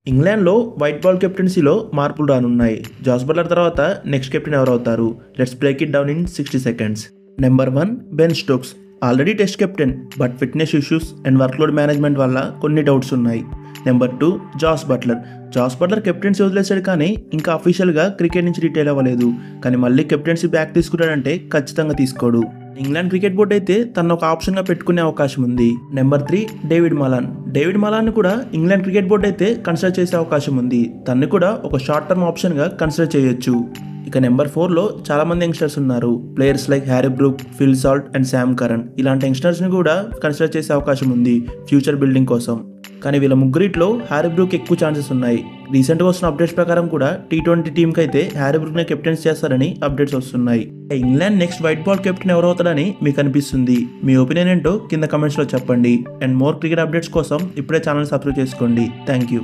ఇంగ్లాండ్లో white ball కెప్టెన్సీలో మార్పులు రానున్నాయి. జాస్ బట్లర్ తర్వాత నెక్స్ట్ కెప్టెన్ ఎవరవుతారు? Let's break it down in 60 seconds. Number 1 Ben Stokes. Already test captain, but fitness issues and workload management వల్ల కొన్ని డౌట్స్ ఉన్నాయి. Number 2 Jos Buttler. Jos Buttler captaincy వదిలేశాడు కానీ ఇంకా అఫీషియల్గా క్రికెట్ నుంచి రిటైర్ అవ్వలేదు. కానీ మళ్ళీ కెప్టెన్సీ బ్యాక్ తీసుకుంటాడంటే ఖచ్చితంగా తీసుకోడు. ఇంగ్లాండ్ క్రికెట్ బోర్డు అయితే తన ఒక ఆప్షన్గా పెట్టుకునే అవకాశం ఉంది. Number 3 David Malan. David Malan కూడా ఇంగ్లాండ్ క్రికెట్ బోర్డు అయితే కన్సిడర్ చేసే అవకాశం ఉంది. తన్ని కూడా ఒక షార్ట్ టర్మ్ ఆప్షన్గా కన్సిడర్ చేయొచ్చు. ఇక నెంబర్ 4లో చాలా మంది యంగ్స్టర్స్ ఉన్నారు. Players like Harry Brook, Phil Salt and Sam Curran. ఇలాంటి యంగ్స్టర్స్ని కూడా కన్సిడర్ చేసే అవకాశం ఉంది ఫ్యూచర్ బిల్డింగ్ కోసం. కానీ వీళ్ళ ముగ్గురిట్లో హ్యారీ బ్రూక్ ఎక్కువ ఛాన్సెస్ ఉన్నాయి. రీసెంట్గా వస్తున్న అప్డేట్స్ ప్రకారం కూడా T20 టీంకి అయితే హ్యారీ బ్రూక్నే కెప్టెన్స్ చేస్తారని అప్డేట్స్ వస్తున్నాయి. England next white ball captain ఎవరవుతాడని మీకు అనిపిస్తుంది? మీ ఒపీనియన్ ఏంటో కింద కమెంట్స్లో చెప్పండి. అండ్ మోర్ క్రికెట్ అప్డేట్స్ కోసం ఇప్పుడే ఛానల్ సబ్స్క్రైబ్ చేసుకోండి. Thank you.